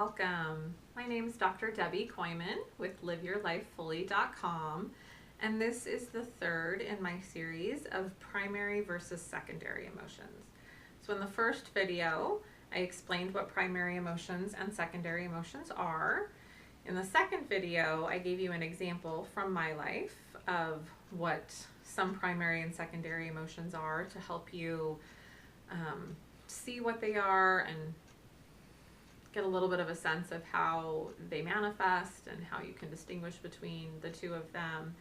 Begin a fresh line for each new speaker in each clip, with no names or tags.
welcome. My name is Dr. Debbi Kooyman with liveyourlifefully.com, and this is the third in my series of primary versus secondary emotions. So in the first video, I explained what primary emotions and secondary emotions are. In the second video, I gave you an example from my life of what some primary and secondary emotions are to help you see what they are and get a little bit of a sense of how they manifest and how you can distinguish between the two of them.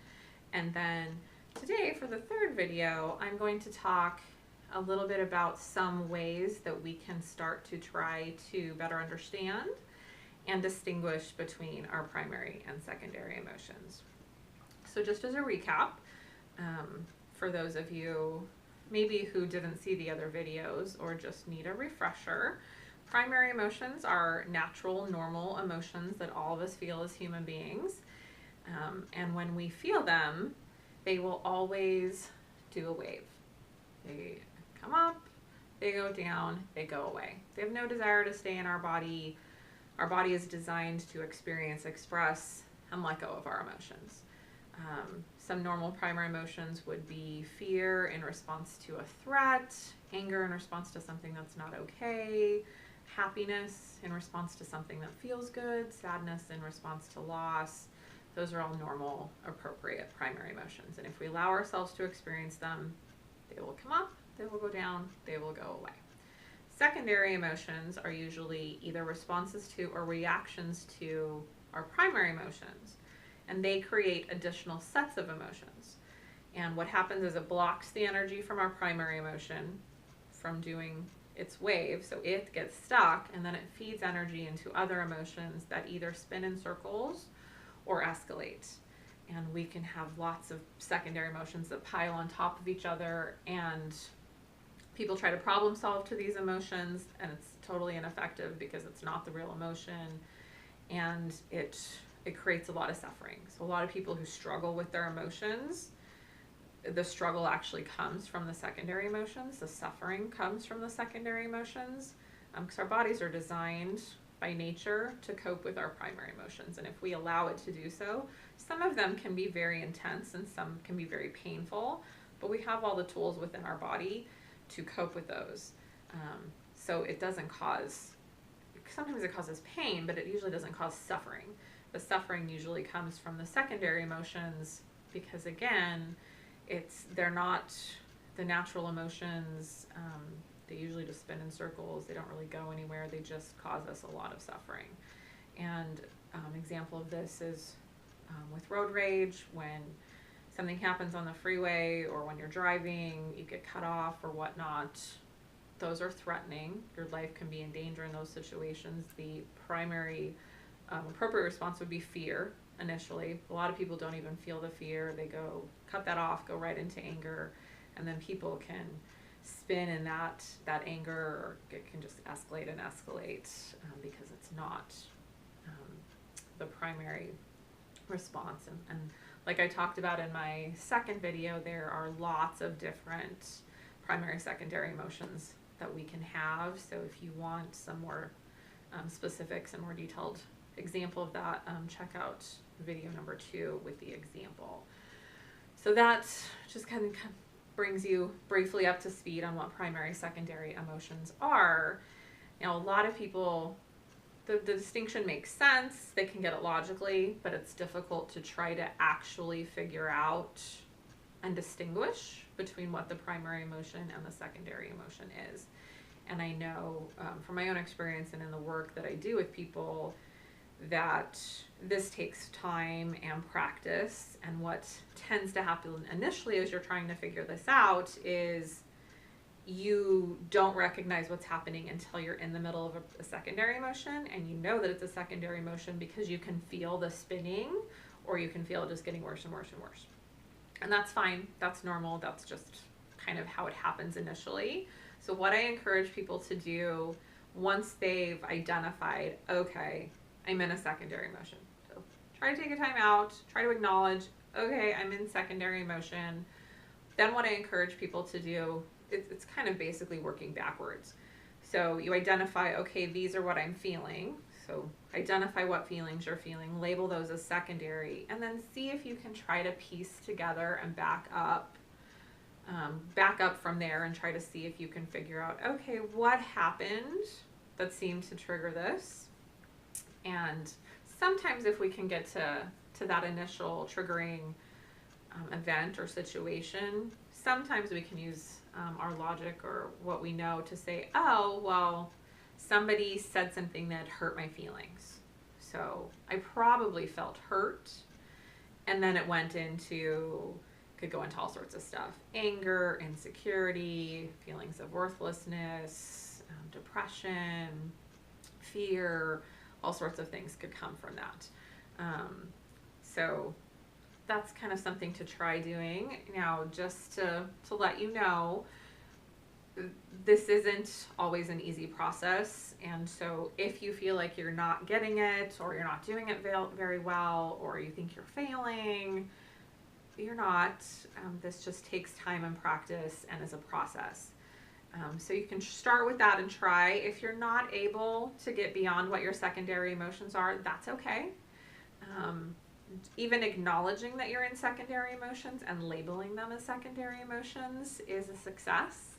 And then today, for the third video, I'm going to talk a little bit about some ways that we can start to try to better understand and distinguish between our primary and secondary emotions. So just as a recap, for those of you maybe who didn't see the other videos or just need a refresher, primary emotions are natural, normal emotions that all of us feel as human beings. And when we feel them, they will always do a wave. They come up, they go down, they go away. They have no desire to stay in our body. Our body is designed to experience, express, and let go of our emotions. Some normal primary emotions would be fear in response to a threat, anger in response to something that's not okay, happiness in response to something that feels good, sadness in response to loss. Those are all normal, appropriate primary emotions. And if we allow ourselves to experience them, they will come up, they will go down, they will go away. Secondary emotions are usually either responses to or reactions to our primary emotions, and they create additional sets of emotions. And what happens is it blocks the energy from our primary emotion from doing its wave, so it gets stuck, and then it feeds energy into other emotions that either spin in circles or escalate. And we can have lots of secondary emotions that pile on top of each other, and people try to problem solve to these emotions, and it's totally ineffective because it's not the real emotion, and it creates a lot of suffering. So a lot of people who struggle with their emotions, the struggle actually comes from the secondary emotions. The suffering comes from the secondary emotions, because our bodies are designed by nature to cope with our primary emotions. And if we allow it to do so, some of them can be very intense and some can be very painful, but we have all the tools within our body to cope with those. So it doesn't cause, sometimes it causes pain, but it usually doesn't cause suffering. The suffering usually comes from the secondary emotions because, again, they're not the natural emotions. They usually just spin in circles. They don't really go anywhere. They just cause us a lot of suffering. And example of this is with road rage, when something happens on the freeway or when you're driving, you get cut off or whatnot. Those are threatening. Your life can be in danger in those situations. The primary appropriate response would be fear initially. A lot of people don't even feel the fear. They go cut that off, go right into anger, and then people can spin in that anger, or it can just escalate and escalate because it's not the primary response. And like I talked about in my second video, there are lots of different primary, secondary emotions that we can have. So if you want some more specifics and more detailed example of that, check out video number 2 with the example. So that just kind of brings you briefly up to speed on what primary, secondary emotions are. Now, a lot of people, the distinction makes sense. They can get it logically, but it's difficult to try to actually figure out and distinguish between what the primary emotion and the secondary emotion is. And I know from my own experience and in the work that I do with people that this takes time and practice, and what tends to happen initially as you're trying to figure this out is you don't recognize what's happening until you're in the middle of a secondary emotion, and you know that it's a secondary emotion because you can feel the spinning, or you can feel it just getting worse and worse and worse. And that's fine, that's normal, that's just kind of how it happens initially. So what I encourage people to do once they've identified, okay, I'm in a secondary emotion. So try to take a time out, try to acknowledge, okay, I'm in secondary emotion. Then what I encourage people to do, it's kind of basically working backwards. So you identify, okay, these are what I'm feeling. So identify what feelings you're feeling, label those as secondary, and then see if you can try to piece together and back up from there and try to see if you can figure out, okay, what happened that seemed to trigger this. And sometimes if we can get to that initial triggering event or situation, sometimes we can use our logic or what we know to say, oh, well, somebody said something that hurt my feelings. So I probably felt hurt. And then it went into, could go into all sorts of stuff. Anger, insecurity, feelings of worthlessness, depression, fear, all sorts of things could come from that. So that's kind of something to try doing. Now, just to let you know, this isn't always an easy process. And so if you feel like you're not getting it, or you're not doing it very well, or you think you're failing, you're not. This just takes time and practice and is a process. So you can start with that and try. If you're not able to get beyond what your secondary emotions are, that's okay. Even acknowledging that you're in secondary emotions and labeling them as secondary emotions is a success,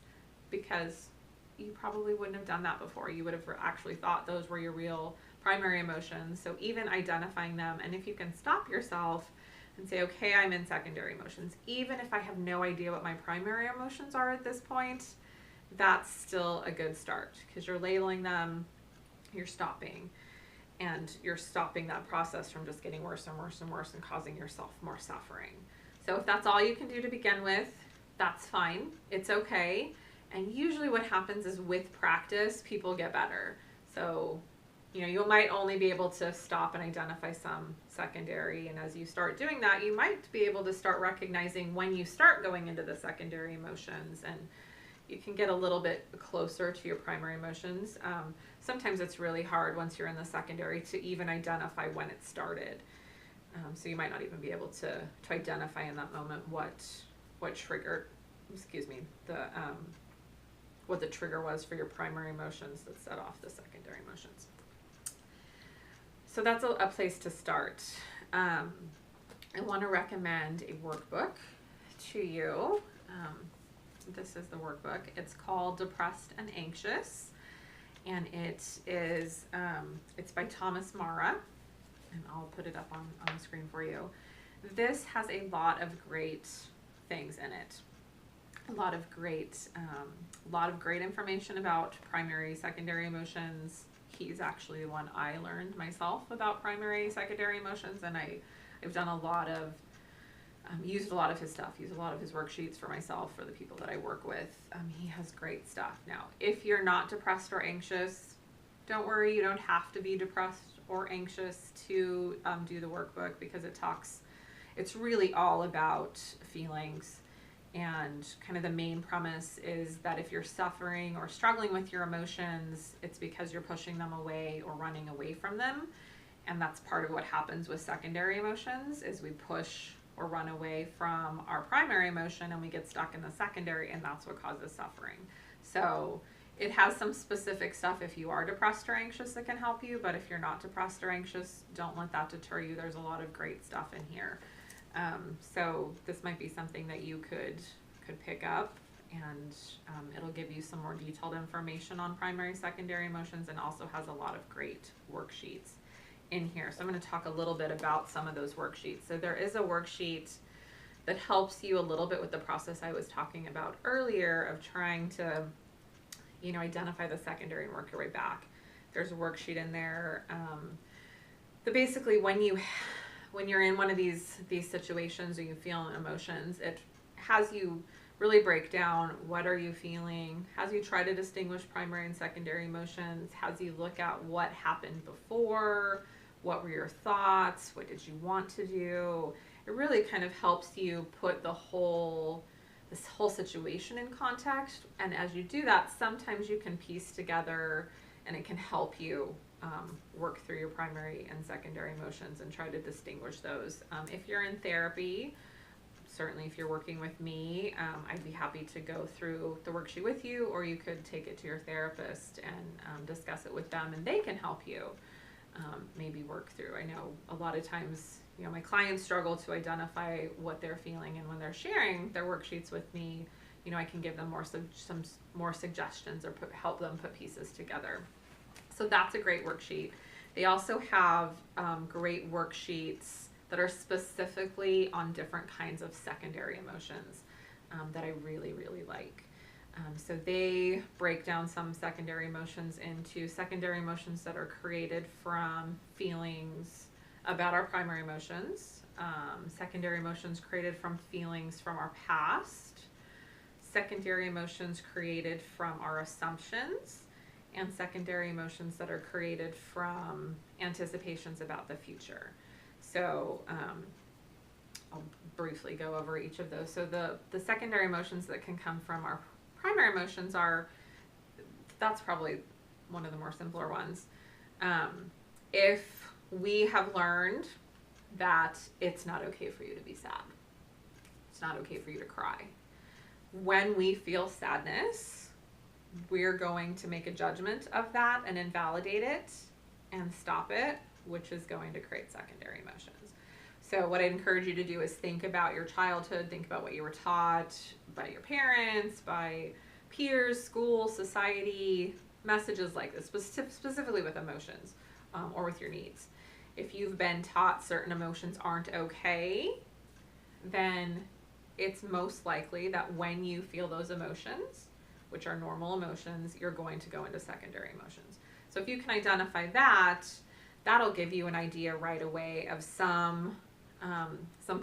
because you probably wouldn't have done that before. You would have actually thought those were your real primary emotions. So even identifying them, and if you can stop yourself and say, okay, I'm in secondary emotions, even if I have no idea what my primary emotions are at this point, that's still a good start, because you're labeling them, you're stopping. And you're stopping that process from just getting worse and worse and worse and causing yourself more suffering. So if that's all you can do to begin with, that's fine. It's okay. And usually what happens is with practice, people get better. So, you might only be able to stop and identify some secondary. And as you start doing that, you might be able to start recognizing when you start going into the secondary emotions, and you can get a little bit closer to your primary emotions. Sometimes it's really hard once you're in the secondary to even identify when it started. So you might not even be able to identify in that moment what triggered, what the trigger was for your primary emotions that set off the secondary emotions. So that's a place to start. I want to recommend a workbook to you. This is the workbook. It's called Depressed and Anxious, and it's by Thomas Mara, and I'll put it up on the screen for you. This has a lot of great things in it. A lot of great information about primary, secondary emotions. He's actually the one I learned myself about primary, secondary emotions, and I've done a lot of used a lot of his stuff, used a lot of his worksheets for myself, for the people that I work with. He has great stuff. Now, if you're not depressed or anxious, don't worry, you don't have to be depressed or anxious to do the workbook, because it's really all about feelings. And kind of the main premise is that if you're suffering or struggling with your emotions, it's because you're pushing them away or running away from them. And that's part of what happens with secondary emotions, is we push or run away from our primary emotion and we get stuck in the secondary, and that's what causes suffering. So it has some specific stuff if you are depressed or anxious that can help you, but if you're not depressed or anxious, don't let that deter you. There's a lot of great stuff in here. So this might be something that you could pick up, and it'll give you some more detailed information on primary, secondary emotions, and also has a lot of great worksheets in here. So I'm going to talk a little bit about some of those worksheets. So there is a worksheet that helps you a little bit with the process I was talking about earlier of trying to, identify the secondary and work your way back. There's a worksheet in there that basically when you're in one of these situations or you feel emotions, it has you really break down what are you feeling, has you try to distinguish primary and secondary emotions, has you look at what happened before, what were your thoughts, what did you want to do. It really kind of helps you put this whole situation in context. And as you do that, sometimes you can piece together, and it can help you work through your primary and secondary emotions and try to distinguish those. If you're in therapy, certainly if you're working with me, I'd be happy to go through the worksheet with you, or you could take it to your therapist and discuss it with them, and they can help you maybe work through. I know a lot of times, my clients struggle to identify what they're feeling, and when they're sharing their worksheets with me, I can give them some more suggestions or help them put pieces together. So that's a great worksheet. They also have great worksheets that are specifically on different kinds of secondary emotions that I really, really like. So they break down some secondary emotions into secondary emotions that are created from feelings about our primary emotions, secondary emotions created from feelings from our past, secondary emotions created from our assumptions, and secondary emotions that are created from anticipations about the future. So I'll briefly go over each of those. So the secondary emotions that can come from our primary emotions that's probably one of the more simpler ones. If we have learned that it's not okay for you to be sad, it's not okay for you to cry. When we feel sadness, we're going to make a judgment of that and invalidate it and stop it, which is going to create secondary emotions. So what I encourage you to do is think about your childhood, think about what you were taught by your parents, by peers, school, society, messages like this, specifically with emotions or with your needs. If you've been taught certain emotions aren't okay, then it's most likely that when you feel those emotions, which are normal emotions, you're going to go into secondary emotions. So if you can identify that, that'll give you an idea right away of some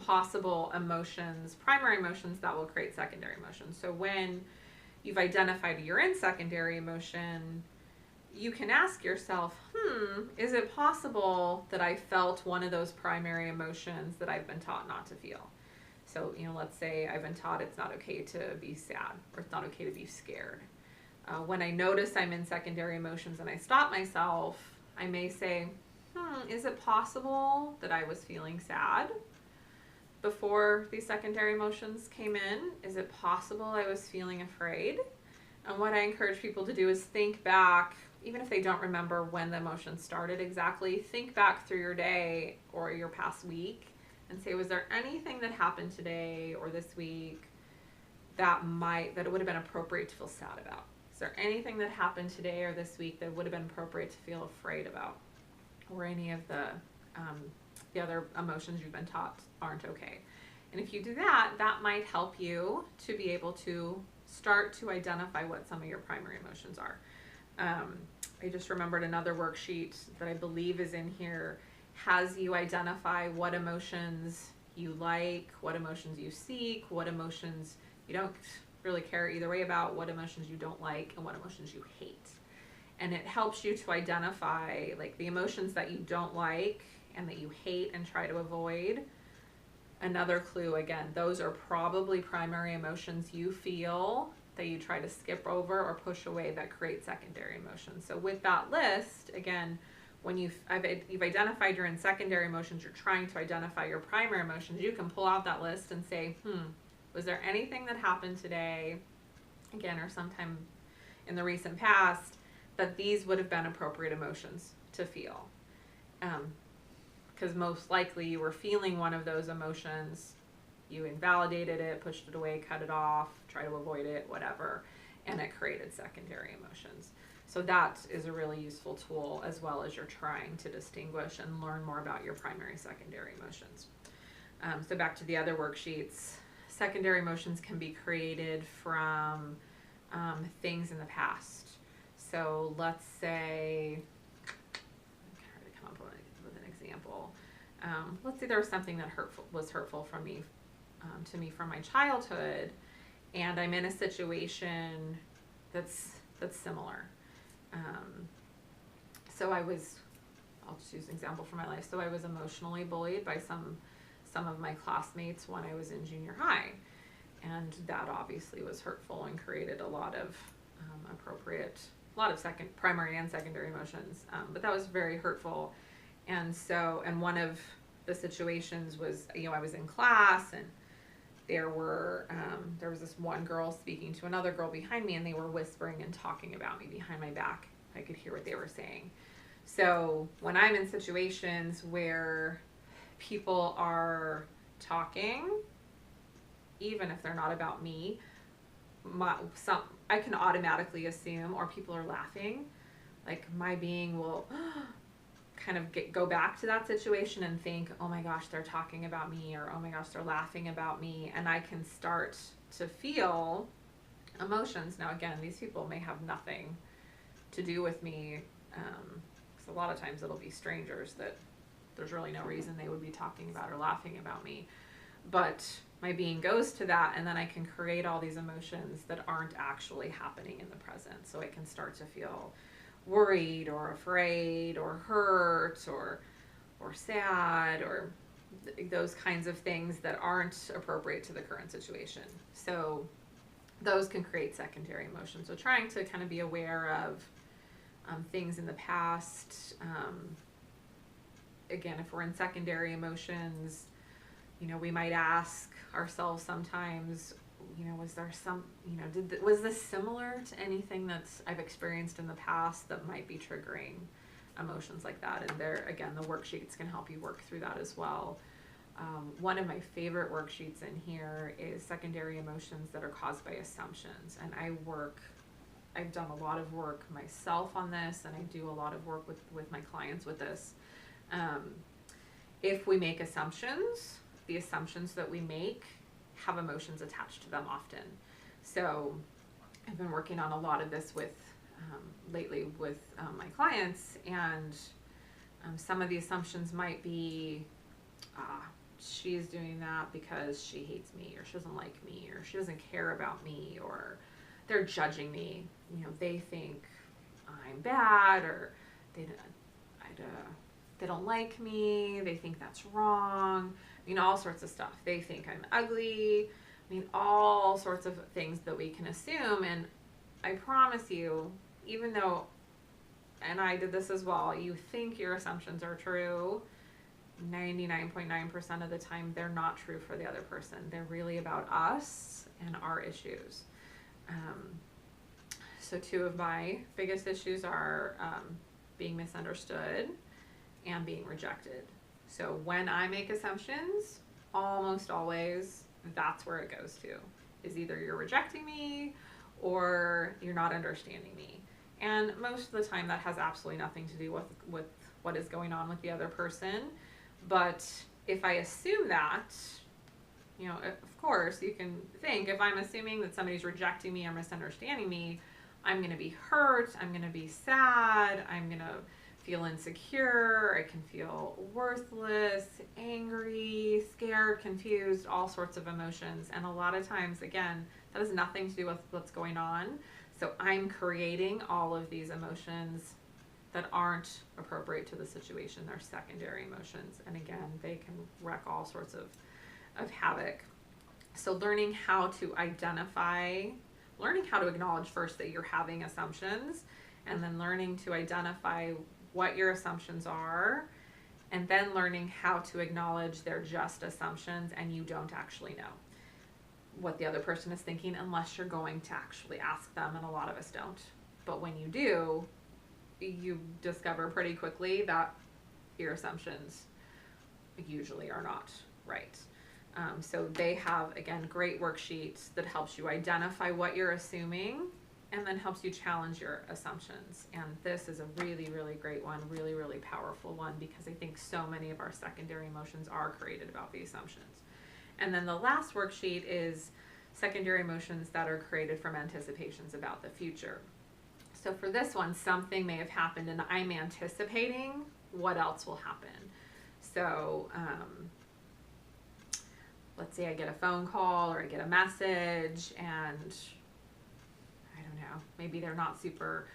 possible emotions, primary emotions that will create secondary emotions. So when you've identified you're in secondary emotion, you can ask yourself, is it possible that I felt one of those primary emotions that I've been taught not to feel? So, let's say I've been taught it's not okay to be sad, or it's not okay to be scared. When I notice I'm in secondary emotions and I stop myself, I may say, is it possible that I was feeling sad before these secondary emotions came in? Is it possible I was feeling afraid? And what I encourage people to do is think back, even if they don't remember when the emotion started exactly, think back through your day or your past week and say, was there anything that happened today or this week that it would have been appropriate to feel sad about? Is there anything that happened today or this week that would have been appropriate to feel afraid about? Or any of the other emotions you've been taught aren't okay. And if you do that, that might help you to be able to start to identify what some of your primary emotions are. I just remembered another worksheet that I believe is in here has you identify what emotions you like, what emotions you seek, what emotions you don't really care either way about, what emotions you don't like, and what emotions you hate. And it helps you to identify like the emotions that you don't like and that you hate and try to avoid. Another clue, again, those are probably primary emotions you feel that you try to skip over or push away that create secondary emotions. So with that list, again, when you've identified you're in secondary emotions, you're trying to identify your primary emotions, you can pull out that list and say, was there anything that happened today, again, or sometime in the recent past, that these would have been appropriate emotions to feel? Because most likely you were feeling one of those emotions, you invalidated it, pushed it away, cut it off, try to avoid it, whatever, and it created secondary emotions. So that is a really useful tool as well as you're trying to distinguish and learn more about your primary, secondary emotions. So back to the other worksheets, secondary emotions can be created from things in the past. So let's say, I'm trying to come up with an example. Let's say there was something that was hurtful from me, to me from my childhood, and I'm in a situation that's similar. So I'll just use an example from my life. So I was emotionally bullied by some of my classmates when I was in junior high, and that obviously was hurtful and created a lot of primary and secondary emotions, but that was very hurtful. And one of the situations was, I was in class, and there was this one girl speaking to another girl behind me, and they were whispering and talking about me behind my back. I could hear what they were saying. So when I'm in situations where people are talking, even if they're not about me, I can automatically assume, or people are laughing, like my being will kind of go back to that situation and think, oh my gosh, they're talking about me, or oh my gosh, they're laughing about me, and I can start to feel emotions. Now again, these people may have nothing to do with me, because a lot of times it'll be strangers that there's really no reason they would be talking about or laughing about me, but my being goes to that, and then I can create all these emotions that aren't actually happening in the present. So I can start to feel worried or afraid or hurt or sad, or those kinds of things that aren't appropriate to the current situation. So those can create secondary emotions. So trying to kind of be aware of things in the past. Again, if we're in secondary emotions, we might ask ourselves sometimes, was there some, was this similar to anything that I've experienced in the past that might be triggering emotions like that? And there, again, the worksheets can help you work through that as well. One of my favorite worksheets in here is secondary emotions that are caused by assumptions. And I've done a lot of work myself on this, and I do a lot of work with my clients with this. If we make assumptions, the assumptions that we make have emotions attached to them often. So I've been working on a lot of this lately with my clients, and some of the assumptions might be, she's doing that because she hates me, or she doesn't like me, or she doesn't care about me, or they're judging me. They think I'm bad, or they don't like me. They think that's wrong. All sorts of stuff. They think I'm ugly. All sorts of things that we can assume. And I promise you, even though, and I did this as well, you think your assumptions are true, 99.9% of the time they're not true for the other person. They're really about us and our issues. So two of my biggest issues are being misunderstood and being rejected. So when I make assumptions, almost always that's where it goes to, is either you're rejecting me or you're not understanding me. And most of the time that has absolutely nothing to do with what is going on with the other person. But if I assume that, of course you can think, if I'm assuming that somebody's rejecting me or misunderstanding me, I'm going to be hurt, I'm going to be sad, I'm going to feel insecure, I can feel worthless, angry, scared, confused, all sorts of emotions. And a lot of times, again, that has nothing to do with what's going on. So I'm creating all of these emotions that aren't appropriate to the situation. They're secondary emotions. And again, they can wreak all sorts of havoc. So learning how to acknowledge first that you're having assumptions, and then learning to identify what your assumptions are, and then learning how to acknowledge they're just assumptions and you don't actually know what the other person is thinking unless you're going to actually ask them, and a lot of us don't. But when you do, you discover pretty quickly that your assumptions usually are not right. So they have, again, great worksheets that helps you identify what you're assuming and then helps you challenge your assumptions. And this is a really, really great one, really, really powerful one, because I think so many of our secondary emotions are created about the assumptions. And then the last worksheet is secondary emotions that are created from anticipations about the future. So for this one, something may have happened and I'm anticipating what else will happen. So let's say I get a phone call or I get a message, and I don't know, maybe they're not super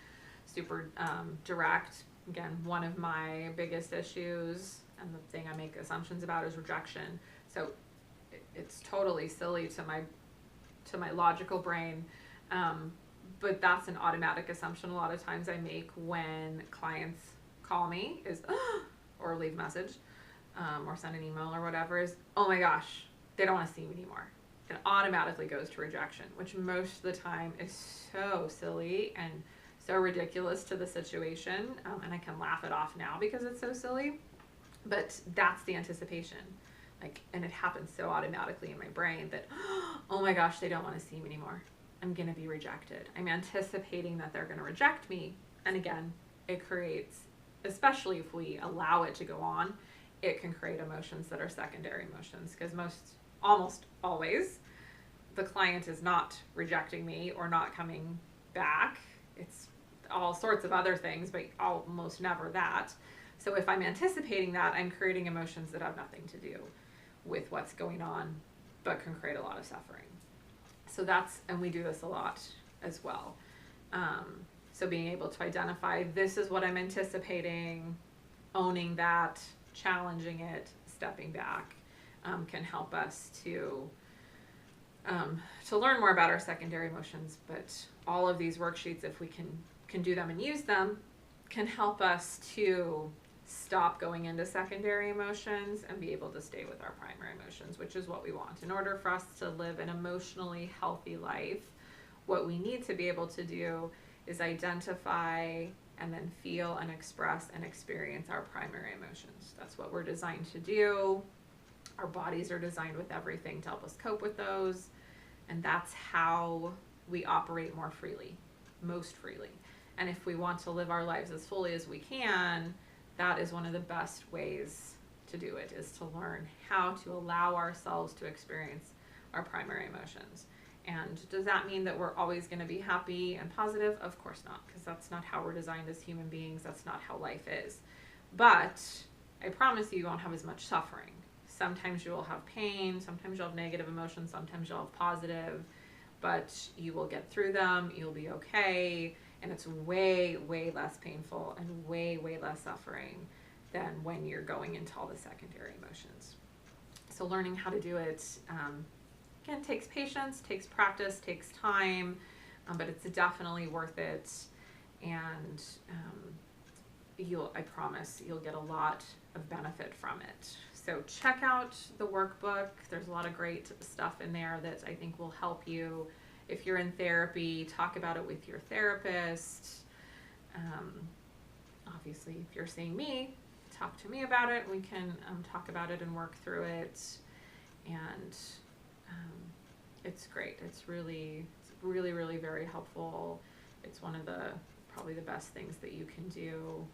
direct. Again, one of my biggest issues and the thing I make assumptions about is rejection. So it's totally silly to my logical brain, but that's an automatic assumption a lot of times I make when clients call me is or leave a message or send an email or whatever, is, oh my gosh, they don't want to see me anymore. It automatically goes to rejection, which most of the time is so silly and so ridiculous to the situation, and I can laugh it off now because it's so silly, but that's the anticipation. Like, and it happens so automatically in my brain that, oh my gosh, they don't want to see me anymore. I'm going to be rejected. I'm anticipating that they're going to reject me. And again, it creates, especially if we allow it to go on, it can create emotions that are secondary emotions, because almost always, the client is not rejecting me or not coming back. It's all sorts of other things, but almost never that. So if I'm anticipating that, I'm creating emotions that have nothing to do with what's going on, but can create a lot of suffering. So and we do this a lot as well. So being able to identify, this is what I'm anticipating, owning that, challenging it, stepping back, can help us to learn more about our secondary emotions. But all of these worksheets, if we can do them and use them, can help us to stop going into secondary emotions and be able to stay with our primary emotions, which is what we want. In order for us to live an emotionally healthy life, what we need to be able to do is identify and then feel and express and experience our primary emotions. That's what we're designed to do. Our bodies are designed with everything to help us cope with those. And that's how we operate more freely, most freely. And if we want to live our lives as fully as we can, that is one of the best ways to do it, is to learn how to allow ourselves to experience our primary emotions. And does that mean that we're always going to be happy and positive? Of course not, because that's not how we're designed as human beings. That's not how life is. But I promise you won't have as much suffering. Sometimes you will have pain, sometimes you'll have negative emotions, sometimes you'll have positive, but you will get through them, you'll be okay, and it's way, way less painful and way, way less suffering than when you're going into all the secondary emotions. So learning how to do it, again, takes patience, takes practice, takes time, but it's definitely worth it. And I promise you'll get a lot of benefit from it. So check out the workbook. There's a lot of great stuff in there that I think will help you. If you're in therapy, talk about it with your therapist. Obviously, if you're seeing me, talk to me about it. We can talk about it and work through it. And it's great. It's really, really very helpful. It's one of probably the best things that you can do,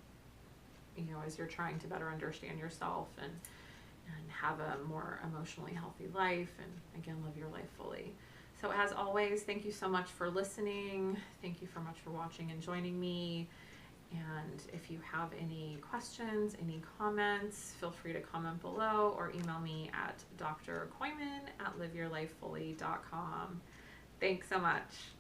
as you're trying to better understand yourself and have a more emotionally healthy life, and again, live your life fully. So as always, thank you so much for listening. Thank you so much for watching and joining me. And if you have any questions, any comments, feel free to comment below or email me at drkooyman@liveyourlifefully.com. Thanks so much.